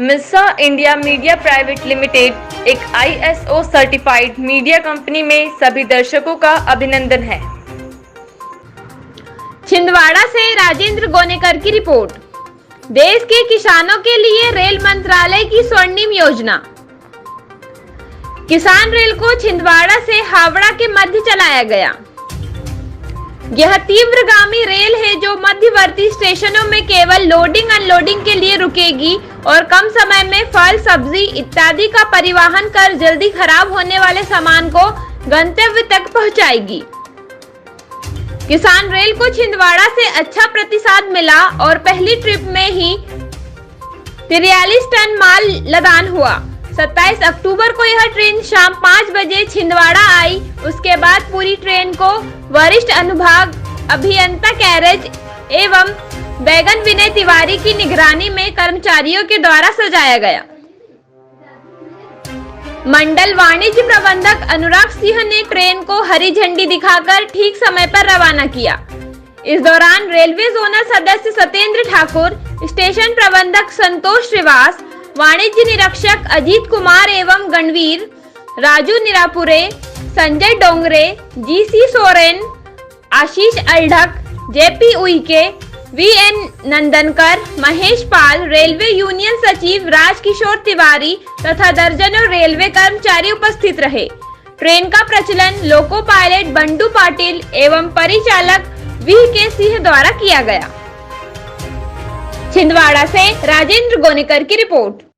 मिस्सा India media private limited एक ISO certified media company में सभी दर्शकों का अभिनंदन है। छिंदवाड़ा से राजेंद्र गोनेकर की रिपोर्ट। देश के किसानों के लिए रेल मंत्रालय की स्वर्णिम योजना। किसान रेल को छिंदवाड़ा से हावड़ा के मध्य चलाया गया। यह तीव्रगामी रेल है जो मध्यवर्ती स्टेशनों में केवल लोडिंग अनलोडिंग के लिए रुकेगी और कम समय में फल, सब्जी इत्यादि का परिवहन कर जल्दी खराब होने वाले सामान को गंतव्य तक पहुंचाएगी। किसान रेल को छिंदवाड़ा से अच्छा प्रतिसाद मिला और पहली ट्रिप में ही 43 टन माल लदान हुआ। 27 अक्टूबर को यह ट्रेन शाम 5 बजे छिंदवाड़ा आई। उसके बाद पूरी ट्रेन को वरिष्ठ अनुभाग अभियंता कैरेज एवं बैगन विनय तिवारी की निगरानी में कर्मचारियों के द्वारा सजाया गया। मंडल वाणिज्य प्रबंधक अनुराग सिंह ने ट्रेन को हरी झंडी दिखाकर ठीक समय पर रवाना किया। इस दौरान रेलवे जोनल सदस्य सत्येंद्र ठाकुर, स्टेशन प्रबंधक संतोष श्रीवास, वाणिज्य निरीक्षक अजीत कुमार एवं गणवीर, राजू निरापुरे, संजय डोंगरे, GC सोरेन, आशीष अल्ढक, JP उइके, VN नंदनकर, महेश पाल, रेलवे यूनियन सचिव राजकिशोर तिवारी तथा दर्जनों रेलवे कर्मचारी उपस्थित रहे। ट्रेन का प्रचलन लोको पायलट बंडू पाटिल एवं परिचालक VK सिंह द्वारा किया गया। छिंदवाड़ा से राजेंद्र गोनेकर की रिपोर्ट।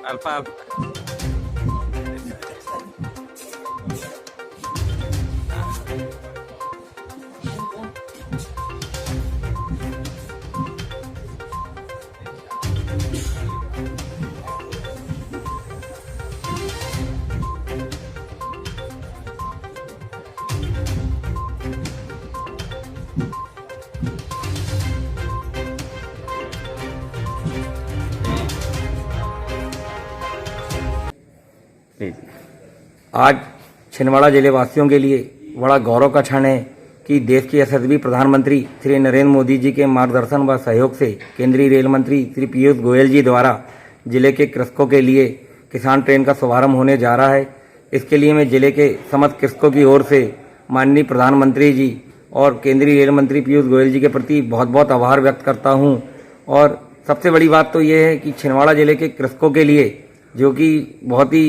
अल्फा आज छिंदवाड़ा जिले वासियों के लिए बड़ा गौरव का क्षण है कि देश के यशस्वी प्रधानमंत्री श्री नरेंद्र मोदी जी के मार्गदर्शन व सहयोग से केंद्रीय रेल मंत्री श्री पीयूष गोयल जी द्वारा जिले के कृषकों के लिए किसान ट्रेन का शुभारंभ होने जा रहा है। इसके लिए मैं जिले के समस्त कृषकों की ओर से माननीय प्रधानमंत्री जी और केंद्रीय रेल मंत्री पीयूष गोयल जी के प्रति बहुत बहुत आभार व्यक्त करता हूँ। और सबसे बड़ी बात तो ये है कि छिंदवाड़ा जिले के कृषकों के लिए जो कि बहुत ही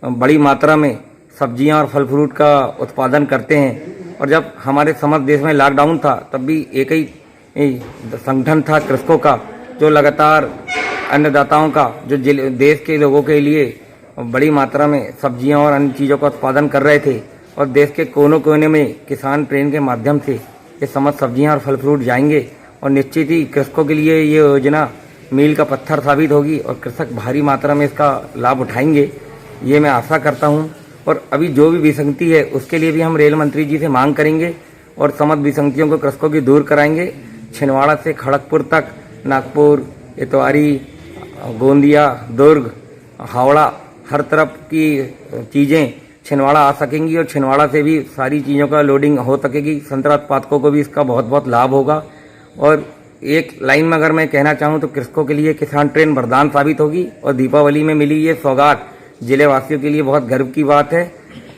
बड़ी मात्रा में सब्जियां और फल फ्रूट का उत्पादन करते हैं, और जब हमारे समस्त देश में लॉकडाउन था तब भी एक ही संगठन था कृषकों का जो लगातार अन्नदाताओं का जो देश के लोगों के लिए बड़ी मात्रा में सब्जियां और अन्य चीज़ों का उत्पादन कर रहे थे। और देश के कोनों कोने में किसान ट्रेन के माध्यम से ये समस्त सब्जियां और फल फ्रूट जाएंगे और निश्चित ही कृषकों के लिए ये योजना मील का पत्थर साबित होगी और कृषक भारी मात्रा में इसका लाभ उठाएंगे, ये मैं आशा करता हूं। और अभी जो भी विसंगति है उसके लिए भी हम रेल मंत्री जी से मांग करेंगे और समस्त विसंगतियों को कृषकों की दूर कराएंगे। छिंदवाड़ा से खड़गपुर तक, नागपुर, इतवारी, गोंदिया, दुर्ग, हावड़ा, हर तरफ की चीज़ें छिंदवाड़ा आ सकेंगी और छिंदवाड़ा से भी सारी चीज़ों का लोडिंग हो सकेगी। संतरा उत्पादकों को भी इसका बहुत बहुत लाभ होगा। और एक लाइन में अगर मैं कहना चाहूँ तो कृषकों के लिए किसान ट्रेन वरदान साबित होगी और दीपावली में मिली ये सौगात जिले वासियों के लिए बहुत गर्व की बात है।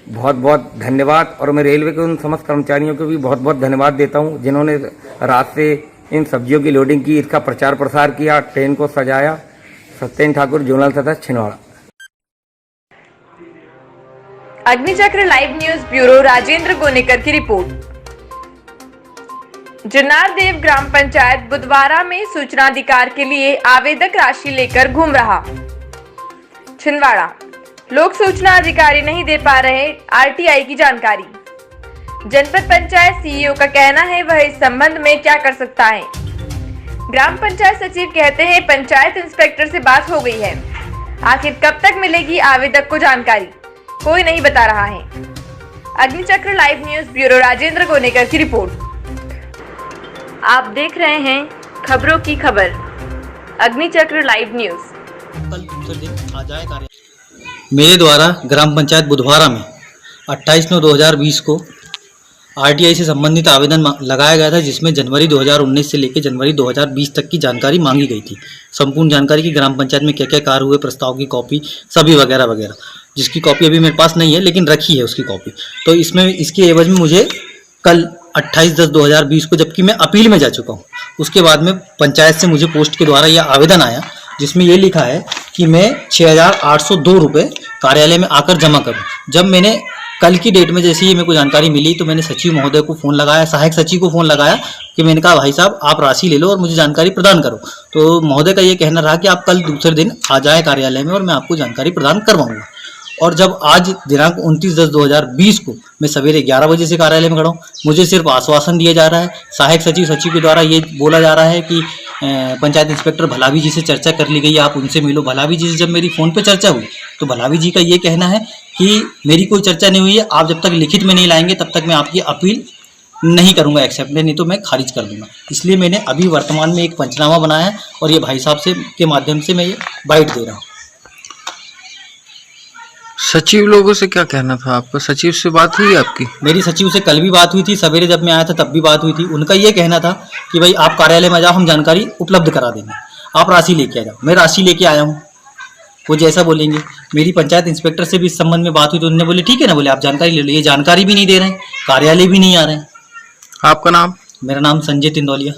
बहुत बहुत धन्यवाद। और मैं रेलवे के उन समस्त कर्मचारियों को भी बहुत बहुत धन्यवाद देता हूँ जिन्होंने रात से इन सब्जियों की लोडिंग की, इसका प्रचार प्रसार किया, ट्रेन को सजाया। सत्येंद्र ठाकुर, जोनल सदस्य, Chhindwara. Agnichakra live news bureau Rajendra Gonekar की रिपोर्ट। जनारदेव ग्राम पंचायत बुधवारा में सूचना अधिकार के लिए आवेदक राशि लेकर घूम रहा। छिंदवाड़ा, लोक सूचना अधिकारी नहीं दे पा रहे आरटीआई की जानकारी। जनपद पंचायत सीईओ का कहना है वह इस संबंध में क्या कर सकता है। ग्राम पंचायत सचिव कहते हैं पंचायत इंस्पेक्टर से बात हो गई है, आखिर कब तक मिलेगी आवेदक को जानकारी, कोई नहीं बता रहा है। अग्निचक्र live news bureau Rajendra Gonekar की रिपोर्ट। आप देख रहे हैं खबरों की खबर, अग्निचक्र लाइव न्यूज। कल दूसरे दिन आ जाए कार्य मेरे द्वारा ग्राम पंचायत बुधवारा में 28/9/2020 को आरटीआई से संबंधित आवेदन लगाया गया था, जिसमें जनवरी 2019 से लेकर जनवरी 2020 तक की जानकारी मांगी गई थी। संपूर्ण जानकारी की ग्राम पंचायत में क्या क्या कार्य हुए, प्रस्ताव की कॉपी, सभी वगैरह वगैरह, जिसकी कॉपी अभी मेरे पास नहीं है लेकिन रखी है उसकी कॉपी। तो इसमें इसके एवज में मुझे कल 28/10/2020 को, जबकि मैं अपील में जा चुका हूँ, उसके बाद में पंचायत से मुझे पोस्ट के द्वारा यह आवेदन आया जिसमें ये लिखा है कि मैं 6,802 रुपये कार्यालय में आकर जमा करूं। जब मैंने कल की डेट में जैसे ही मेरे को जानकारी मिली तो मैंने सचिव महोदय को फ़ोन लगाया, सहायक सचिव को फ़ोन लगाया कि मैंने कहा भाई साहब आप राशि ले लो और मुझे जानकारी प्रदान करो। तो महोदय का ये कहना रहा कि आप कल दूसरे दिन आ जाए कार्यालय में और मैं आपको जानकारी प्रदान करवाऊँगा। और जब आज दिनांक 29/10/2020 को मैं सवेरे 11 बजे से कार्यालय में खड़ा हूँ, मुझे सिर्फ आश्वासन दिया जा रहा है। सहायक सचिव के द्वारा ये बोला जा रहा है कि पंचायत इंस्पेक्टर भलावी जी से चर्चा कर ली गई, आप उनसे मिलो। भलावी जी से जब मेरी फ़ोन पे चर्चा हुई तो भलावी जी का ये कहना है कि मेरी कोई चर्चा नहीं हुई है, आप जब तक लिखित में नहीं लाएंगे तब तक मैं आपकी अपील नहीं करूंगा एक्सेप्ट, नहीं तो मैं खारिज कर दूंगा। इसलिए मैंने अभी वर्तमान में एक पंचनामा बनाया है और ये भाई साहब से के माध्यम से मैं ये बाइट दे रहा हूँ। सचिव लोगों से क्या कहना था आपका? सचिव से बात हुई आपकी? मेरी सचिव से कल भी बात हुई थी, सवेरे जब मैं आया था तब भी बात हुई थी। उनका ये कहना था कि भाई आप कार्यालय में जाओ, हम जानकारी उपलब्ध करा देंगे, आप राशि लेके आ जाओ। मैं राशि लेके आया हूँ, वो जैसा बोलेंगे। मेरी पंचायत इंस्पेक्टर से भी इस संबंध में बात हुई तो उन्होंने बोले ठीक है ना, बोले आप जानकारी ले लो। ये जानकारी भी नहीं दे रहे हैं, कार्यालय भी नहीं आ रहे हैं। आपका नाम? मेरा नाम संजय तिंदौलिया।